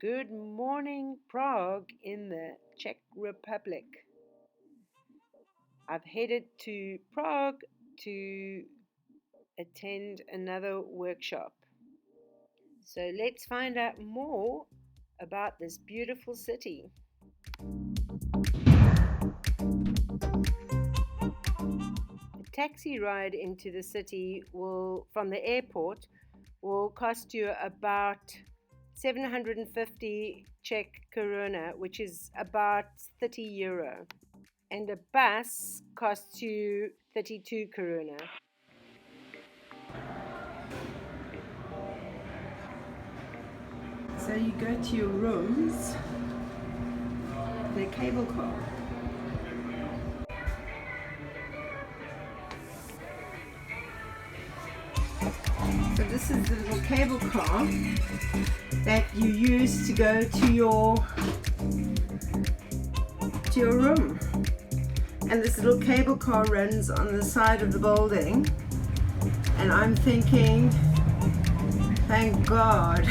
Good morning, Prague in the Czech Republic. I've headed to Prague to attend another workshop. So let's find out more about this beautiful city. A taxi ride into the city from the airport will cost you about 750 Czech koruna, which is about 30 euro. And a bus costs you 32 koruna. So you go to your rooms in a cable car. So this is the little cable car that you use to go to your room. And this little cable car runs on the side of the building. And I'm thinking, thank God,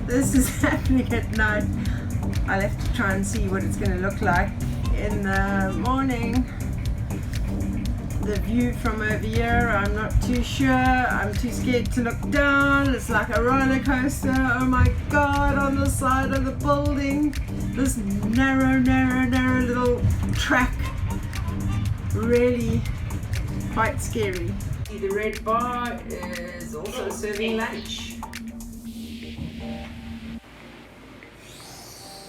this is happening at night. I'll have to try and see what it's going to look like in the morning. The view from over here, I'm not too sure. I'm too scared to look down. It's like a roller coaster. Oh my God, on the side of the building. This narrow little track. Really quite scary. The red bar is also serving lunch.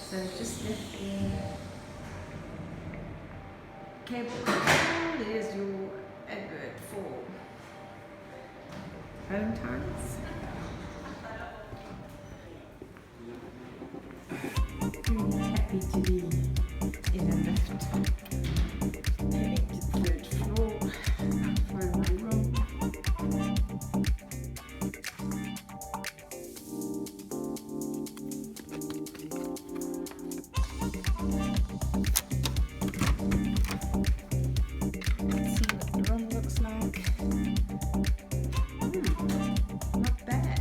So just left the cable car. There's your advert for home times. Really happy to be in a lift. Heading to the third floor for my room. Not bad.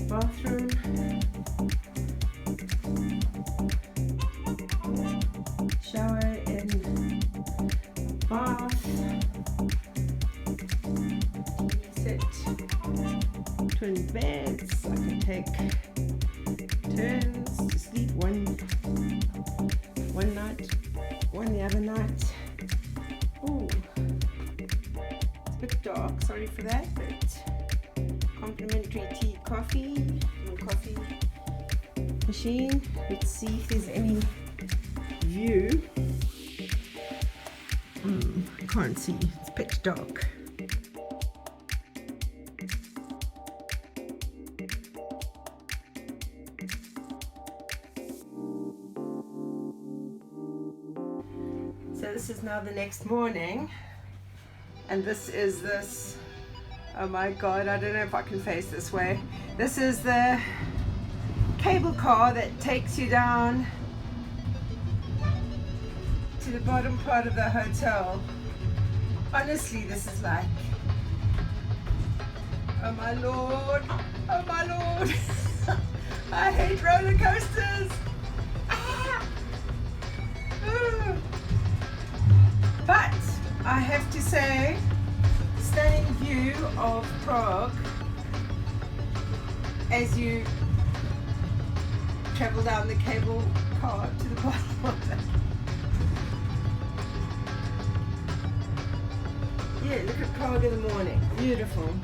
Bathroom. Shower and bath. TV set. Twin beds. I can take turns to sleep one night, one the other night. Oh. It's a bit dark, sorry for that, but complimentary tea, coffee, little coffee machine. Let's see if there's any view. I can't see, it's pitch dark. So this is now the next morning. And this, oh my God, I don't know if I can face this way. This is the cable car that takes you down to the bottom part of the hotel. Honestly, this is like, oh my Lord, oh my Lord. I hate roller coasters. But I have to say, stunning view of Prague as you travel down the cable car to the bottom of it. Yeah, look at Prague in the morning. Beautiful.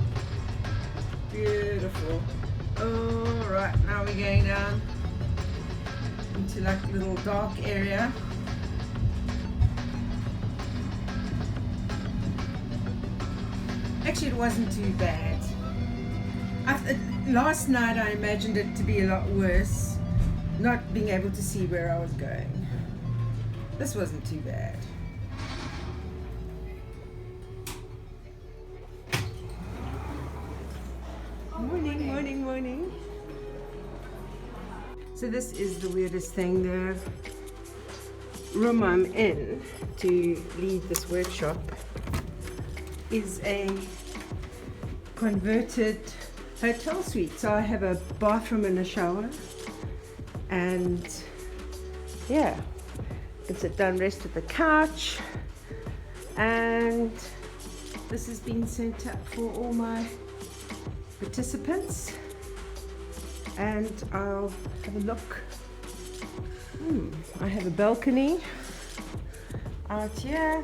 Beautiful. Alright, now we're going down into like a little dark area. Actually, it wasn't too bad. Last night I imagined it to be a lot worse, not being able to see where I was going. This wasn't too bad. Morning, morning, morning. So this is the weirdest thing. The room I'm in to lead this workshop is a converted hotel suite. So I have a bathroom and a shower, and yeah, you can sit down, rest at the couch, and this has been sent up for all my participants, and I'll have a look. I have a balcony out here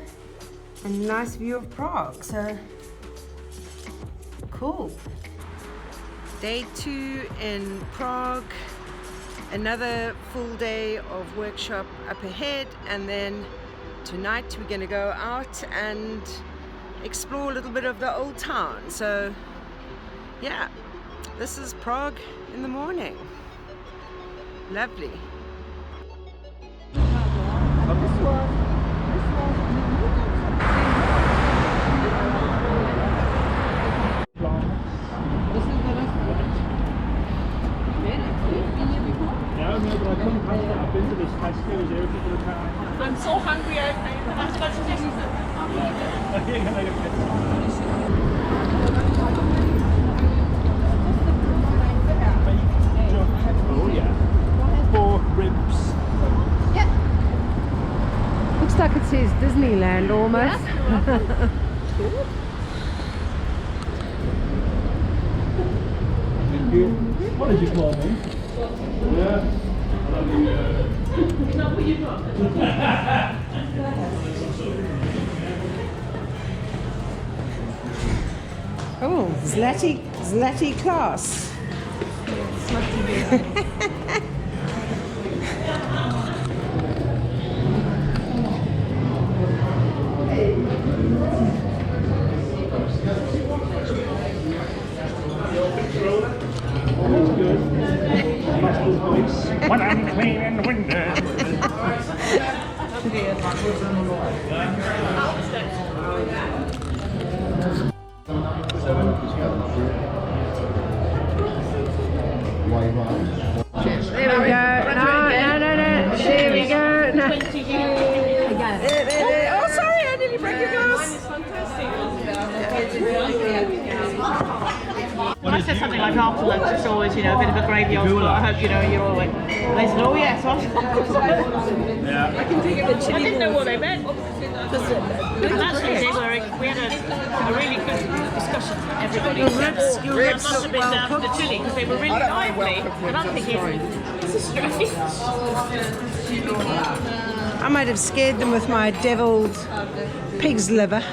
and a nice view of Prague, so cool. Day 2 in Prague, another full day of workshop up ahead, and then tonight we're going to go out and explore a little bit of the old town. So yeah, this is Prague in the morning. Lovely. I'm so hungry, I'm such Oh yeah. 4 ribs. Yeah. Looks like it says Disneyland almost. What did you call me? Yeah. Oh, Zlati class. When I'm cleaning windows. There we go. No. There we go. No. Oh, sorry, I nearly broke your glass. When I said something like after lunch, it's always, you know, a bit of a gravy on but I hope, you know, you're all like, they said, oh yes, Yeah. I can think of a chili. I didn't know what they meant. And actually, we had a really good discussion. Everybody Your ribs must have been well down to the cooked. chili because they were really lively. And I'm thinking, this is strange. I might have scared them with my deviled pig's liver.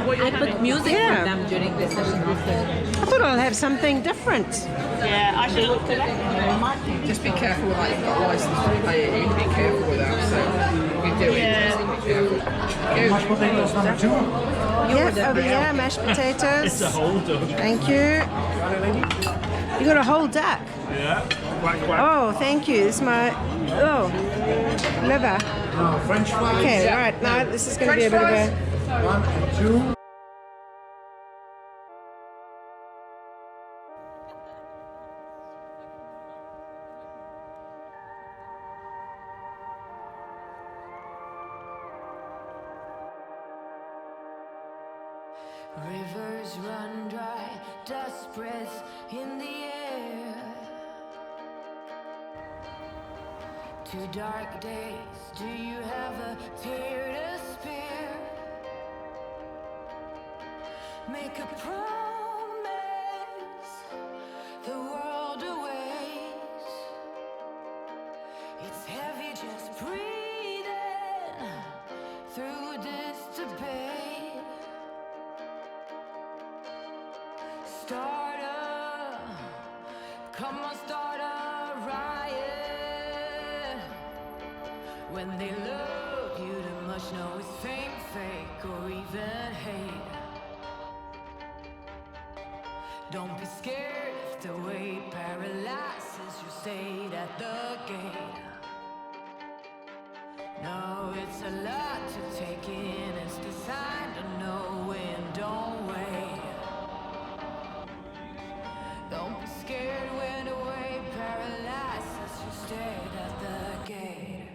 I put music Yeah. for them during the session after. I thought I'll have something different. Yeah, I should look for that. Just be careful with that. You've got a license to play it. You need to be careful with that. So we do it. Yeah. Just be careful. Mashed potatoes number 2. Yeah, over here, mashed potatoes. It's a whole duck. Thank you. You got a whole duck. Yeah. Quack, quack. Oh, thank you. This is my liver. French fries. Okay, right now this is going to be a bit of a. 1 and 2. Rivers run dry, dust breaths in the air. 2 dark days, do you have a tear to spare? Make a promise, the world awaits. It's heavy just breathing through this debate. Come on, start a riot. When they love you too much, know it's fame, fake, or even hate. Don't be scared if the weight paralyzes your state at the gate. No, it's a lot to take in, it's designed to know when, don't wait. Don't be scared when the weight paralyzes your state at the gate.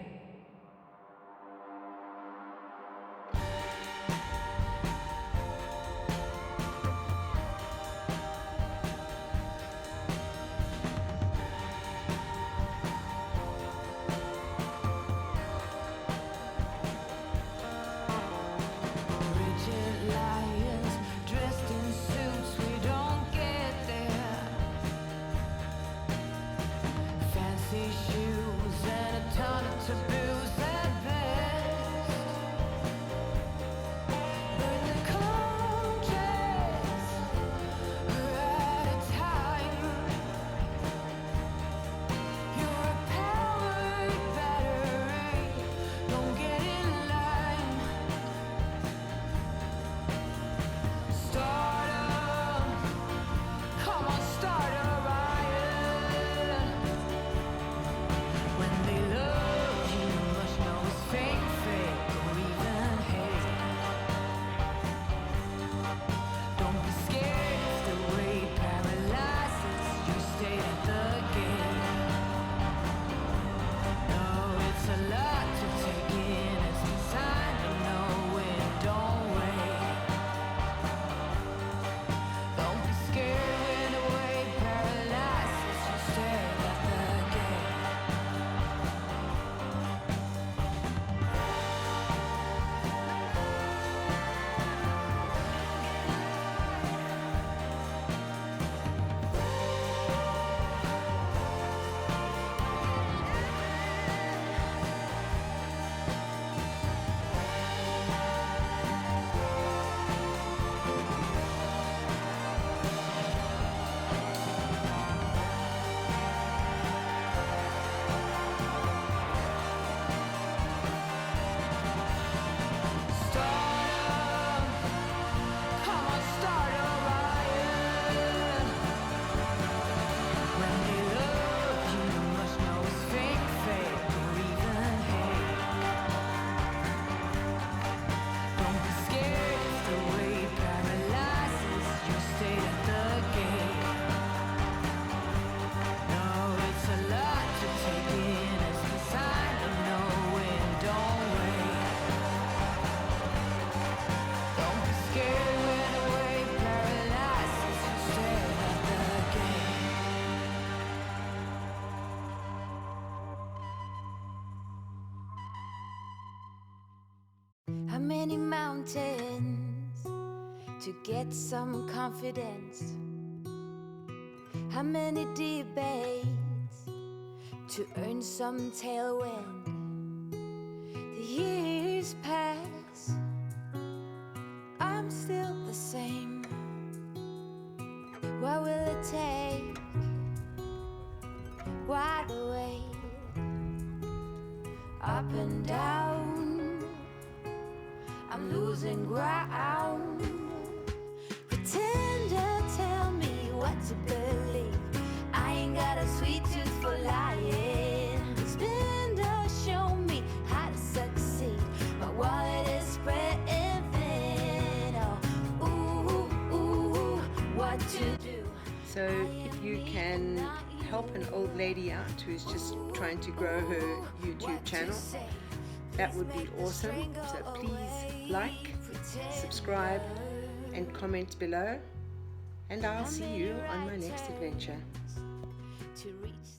many mountains to get some confidence? How many debates to earn some tailwind? The years pass, I'm still the same. What will it take? Why the wait? Up and down, I'm losing ground. Pretender, tell me what to believe. I ain't got a sweet tooth for lying. Spender, show me how to succeed. My wallet is spreading thin. Oh, ooh, ooh, what to do? So if you can help an old lady out who's just trying to grow her YouTube channel, that would be awesome. So please like, subscribe and comment below, and I'll see you on my next adventure. To reach